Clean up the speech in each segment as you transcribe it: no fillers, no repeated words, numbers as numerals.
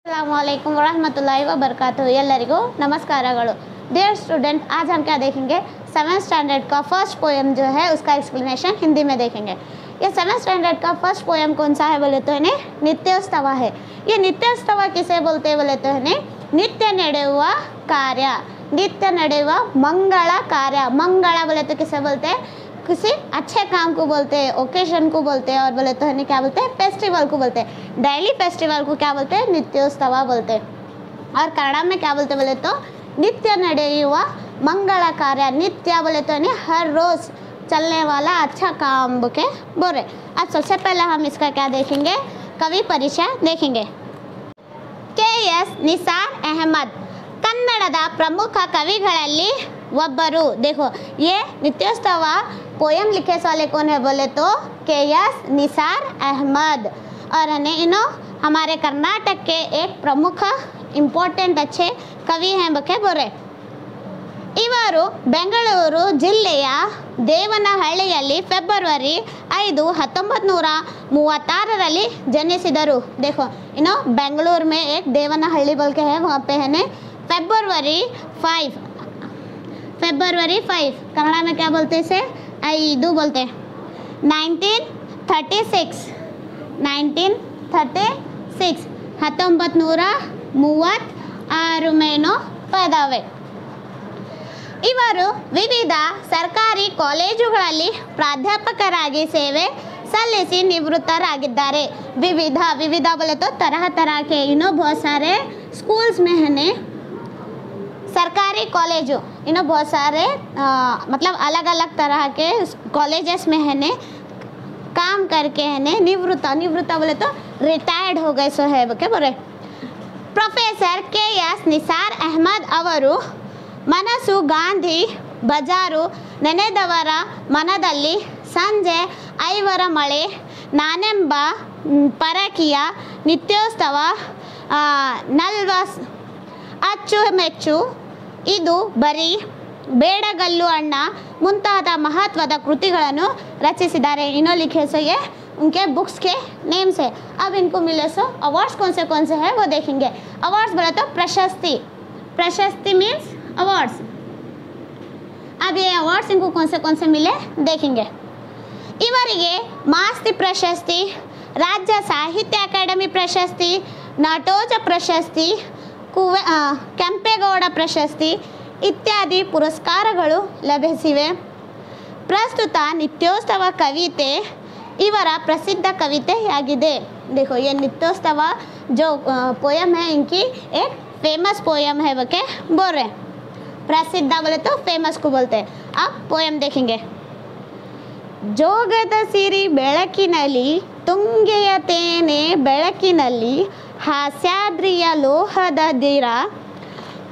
अस्सलामुअलैकुम वरहमतुल्लाहि वबरकातुहू। ಎಲ್ಲರಿಗೂ नमस्कारಗಳು। डियर स्टूडेंट, आज हम क्या देखेंगे, 7th स्टैंडर्ड का फर्स्ट पोएम जो है उसका एक्सप्लेनेशन हिंदी में देखेंगे। ये 7th स्टैंडर्ड का फर्स्ट पोएम कौन सा है बोले तो है नित्योत्सव है। ये नित्योत्सव किसे बोलते बोले तो है नित्य ನಡೆಯುವ कार्य, नित्य ನಡೆಯುವ मंगल कार्य। मंगल बोले तो किसे बोलते हैं, किसी अच्छे काम को बोलते हैं, ओकेजन को बोलते हैं। और बोले तो है क्या बोलते हैं, फेस्टिवल को बोलते हैं। डेली फेस्टिवल को क्या बोलते हैं, नित्योत्सव बोलते हैं। और कन्नड़ में क्या बोलते बोले तो नित्य ನಡೆಯುವ मंगल कार्य। नित्य बोले तो है हर रोज चलने वाला अच्छा काम के बोल रहे। अब सबसे पहले हम इसका क्या देखेंगे, कवि परिचय देखेंगे। KS निसार अहमद कन्नड़ದ प्रमुख कविಗಳಲ್ಲಿ ಒಬ್ಬರು। देखो ये नित्योत्सव पोएम लिखे वाले कौन है बोले तो KS निसार अहमद। और इन्हों हमारे कर्नाटक के एक प्रमुख इम्पोर्टेंट अच्छे कवि हैं बके बोरे। इವರು ಬೆಂಗಳೂರು ಜಿಲ್ಲೆಯ ದೇವನಹಳ್ಳಿಯಲ್ಲಿ ಫೆಬ್ರವರಿ 5, 1936 जनिसिದರು। देखो इनो बेंगलुरु में एक देवनहಳ್ಳಿ बोल के है, वहाँ पे है फेब्रुवरी 5 कन्नड़ में क्या बोलते हैं इसे, 5 बोलते हैं। 1936 1936 में पैदा हुए। ಇವರು ವಿವಿಧ ಸರ್ಕಾರಿ ಕಾಲೇಜುಗಳಲ್ಲಿ ಪ್ರಾಧ್ಯಾಪಕರಾಗಿ ಸೇವೆ सलिसी निवृत्तरागिದ್ದಾರೆ। विविध विविध बोले तो तरह तरह के बहुत सारे स्कूल्स में है, सरकारी कॉलेज बहुत सारे मतलब अलग अलग तरह के कॉलेजेस में है काम करके है निवृत्त बोले तो रिटायर्ड हो गए सो है क्या बोले। प्रोफेसर KS निसार अहमद ಅವರು ಮನಸ್ಸು ಗಾಂಧಿ ಬಜಾರು ನೆನೆದವರ ಮನದಲ್ಲಿ ಸಂಜೆ 5 ಮಳೆ ನಾನೆಂಬ ಪರಕೀಯ ನಿತ್ಯೋತ್ಸವ ನಲ್ವಸ್ ಅಚ್ಚುಮೆಚ್ಚು ಇದು ಬರೀ ಬೇಡಗಲ್ಲು ಅಣ್ಣ ಮುಂತಾದ ಮಹತ್ವದ ಕೃತಿಗಳನ್ನು ರಚಿಸಿದ್ದಾರೆ। इन्हों लिखे सो ये उनके बुक्स के नेम्स है। अब इनको मिले सो अवार्ड्स कौन से हैं वो देखेंगे। अवार्ड्स बोले तो प्रशस्ति मीन्स अवार्ड्स। अब ये अवार्ड्स इनको कौन से मिले देखेंगे। ಇವರಿಗೆ ಮಾಸ್ತಿ ಪ್ರಶಸ್ತಿ, ರಾಜ್ಯ ಸಾಹಿತ್ಯ ಅಕಾಡೆಮಿ ಪ್ರಶಸ್ತಿ, ನಟೋಜ ಪ್ರಶಸ್ತಿ, ಕೆಂಪೇಗೌಡ ಪ್ರಶಸ್ತಿ ಇತ್ಯಾದಿ ಪುರಸ್ಕಾರಗಳು ಲಭಿಸಿವೆ। ಪ್ರಸ್ತುತ नित्योत्सव कविते ಇವರ प्रसिद्ध कविತೆಯಾಗಿದೆ। देखो ये नित्योत्सव जो पोएम है इनकी एक फेमस पोएम है बके बोल रहे। प्रसिद्ध बोले तो फेमस को बोलते हैं। अब पोएम देखेंगे। ಜೋಗದ ಸಿರಿ ಬೆಳಕಿನಲ್ಲಿ ತುಂಗೆಯ ತೇನೆ ಬೆಳಕಿನಲ್ಲಿ ಹಾಸ್ಯಾದ್ರಿಯ ಲೋಹದ ದಿರ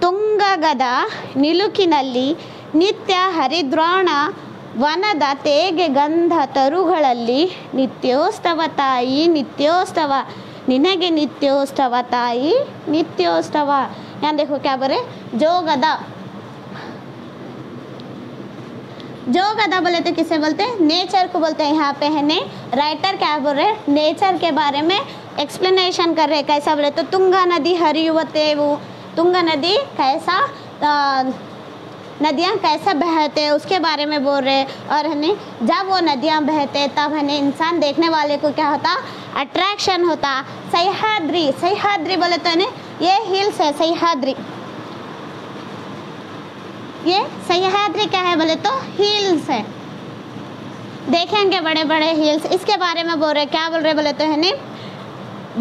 ತುಂಗಗದ ನಿಲುಕಿನಲ್ಲಿ ನಿತ್ಯ ಹರಿದ್ರಾಣ ವನದ ತೇಗೆ ಗಂಧ ತರುಗಳಲ್ಲಿ ನಿತ್ಯೋತ್ಸವ ತಾಯಿ ನಿತ್ಯೋತ್ಸವ ನಿನಗೆ ನಿತ್ಯೋತ್ಸವ ತಾಯಿ नित्योत्सव। यहाँ देखो क्या बोले, जोगदा बोले तो किसे बोलते हैं, नेचर को बोलते हैं। यहाँ पे है राइटर क्या बोल रहे, नेचर के बारे में एक्सप्लेनेशन कर रहे। कैसा बोले तो ತುಂಗಾ नदी हरियुवते, वो ತುಂಗಾ नदी कैसा नदियाँ कैसा बहते हैं उसके बारे में बोल रहे। और है जब वो नदियाँ बहते तब है इंसान देखने वाले को क्या होता, अट्रैक्शन होता। सह्याद्री बोले तो है ये हिल्स है सह्याद्री। ये सह्याद्री क्या है बोले तो हिल्स है, देखेंगे बड़े बड़े हिल्स। इसके बारे में बोल रहे, क्या बोल रहे बोले तो है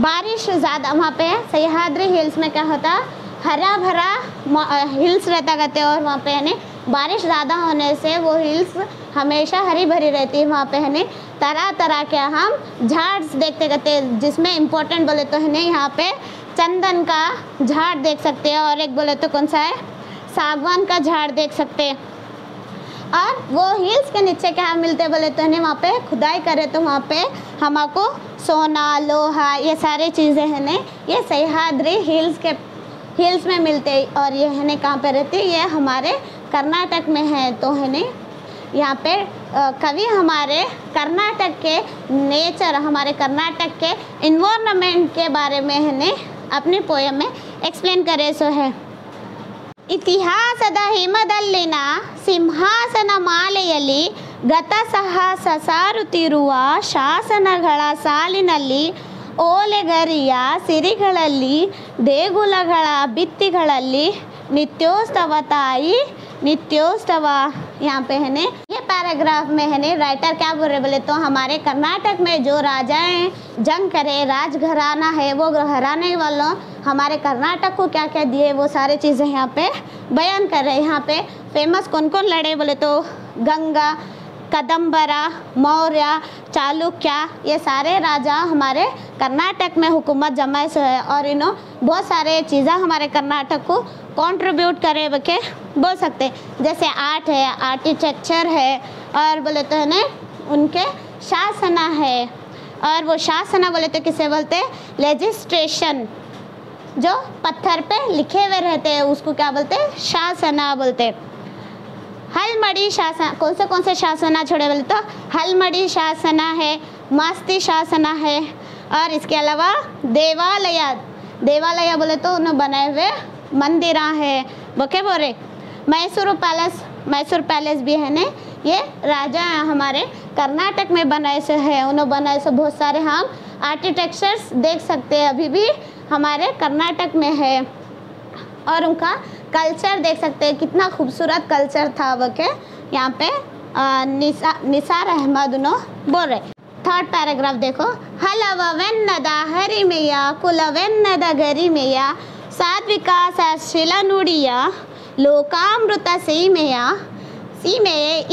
बारिश ज़्यादा वहाँ पे है सह्याद्री हिल्स में क्या होता, हरा भरा हिल्स रहता करते। और वहाँ पे है बारिश ज़्यादा होने से वो हिल्स हमेशा हरी भरी रहती है। वहाँ पे है तरह तरह के हम झाड़ देखते करते, जिसमें इम्पोर्टेंट बोले तो है यहाँ पे चंदन का झाड़ देख सकते हैं। और एक बोले तो कौन सा है, सागवान का झाड़ देख सकते हैं। और वो हिल्स के नीचे क्या मिलते बोले तो है वहाँ पे खुदाई करे तो वहाँ पे हमको सोना लोहा ये सारी चीज़ें हैं ये सह्याद्री हिल्स में मिलते। और ये है कहाँ पे रहती है, ये हमारे कर्नाटक में है। तो है यहाँ पे कवि हमारे कर्नाटक के नेचर, हमारे कर्नाटक के इन्वायरमेंट के बारे में है अपनी पोयम में एक्सप्लेन करे सो है। ಇತಿಹಾಸದ ಹಿಮದಲ್ಲಿನ ಸಿಂಹಾಸನ ಮಾಲೆಯಲ್ಲಿ ಗತಸಹ ಸಸಾರುತ್ತಿರುವ ಶಾಸನಗಳ ಸಾಲಿನಲ್ಲಿ ಓಲೆಗರಿಯ ಸಿರಿಗಳಲ್ಲಿ ದೇಗುಲಗಳ ಭಿತ್ತಿಗಳಲ್ಲಿ नित्योत्सव ताई नित्योत्सव। यहाँ पे है ने ये पैराग्राफ में है ने राइटर क्या बोल रहे बोले तो हमारे कर्नाटक में जो राजाएं जंग करे राजघराना है वो घराने वालों हमारे कर्नाटक को क्या क्या दिए वो सारे चीज़ें यहाँ पे बयान कर रहे हैं। यहाँ पे फेमस कौन कौन लड़े बोले तो गंगा, कदम्बरा, मौर्य, चालुक्य, ये सारे राजा हमारे कर्नाटक में हुकूमत जमाए से है और इन्हों बहुत सारे चीज़ें हमारे कर्नाटक को कंट्रीब्यूट करे बके बोल सकते जैसे आर्ट है, आर्किटेक्चर है और बोले तो है ना उनके शासना है। और वो शासना बोले तो किसे बोलते लेजिस्ट्रेशन, जो पत्थर पे लिखे हुए रहते हैं उसको क्या बोलते शासना बोलते। हलमड़ी शासन कौन से शासना छोड़े बोले तो हलमड़ी शासना है, मास्ती शासना है और इसके अलावा देवालय बोले तो उन्होंने बनाए हुए मंदिर है बके बोरे। मैसूर पैलेस भी है ने ये राजा हमारे कर्नाटक में बनाए से है। उन्होंने बनाए से बहुत सारे हम आर्किटेक्चर्स देख सकते हैं अभी भी हमारे कर्नाटक में है और उनका कल्चर देख सकते हैं कितना खूबसूरत कल्चर था बके। यहाँ पे निसार अहमद उन्होंने बोल रहे। थर्ड पैराग्राफ देखो, ಹಲವೆನ್ನದ ಹರಿಮೆಯ ಕುಲವೆನ್ನದ ಗರಿಮೆಯ ಸಾತ್ವಿಕ ಶಿಲ ನುಡಿಯ ಲೋಕಾಮೃತ ಸೀಮೆಯ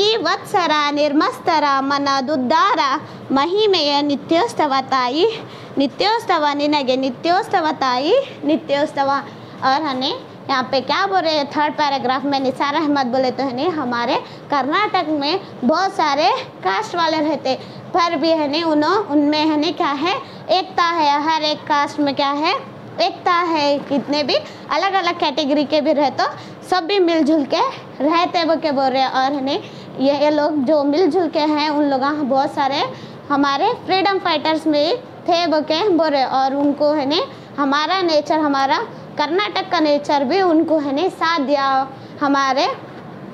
ಈ ವತ್ಸರ ನಿರ್ಮಸ್ತರ ಮನದುದ್ಧಾರ ಮಹಿಮೆಯ ನಿತ್ಯೋತ್ಸವ ತಾಯಿ नित्योत्सव निनगे नित्योत्सव ताई नित्योत्सव। और हमें यहाँ पे क्या बोल रहे हैं थर्ड पैराग्राफ में निसार अहमद बोले तो है नहीं हमारे कर्नाटक में बहुत सारे कास्ट वाले रहते पर भी है नहीं उनमें है नहीं क्या है एकता है। हर एक कास्ट में क्या है एकता है, कितने भी अलग अलग कैटेगरी के भी रहते सब भी मिलजुल के रहते वो के बोल रहे। और है नहीं ये लोग जो मिलजुल के हैं उन लोग बहुत सारे हमारे फ्रीडम फाइटर्स में थे बके बोल रहे और उनको है ने हमारा नेचर हमारा कर्नाटक का नेचर भी उनको है ने साथ दिया हमारे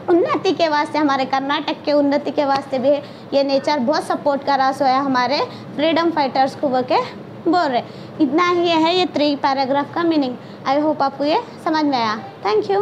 उन्नति के वास्ते। हमारे कर्नाटक के उन्नति के वास्ते भी ये नेचर बहुत सपोर्ट करा सो है हमारे फ्रीडम फाइटर्स को बके बोल रहे। इतना ही है ये 3 पैराग्राफ का मीनिंग। आई होप आपको ये समझ में आया। Thank you.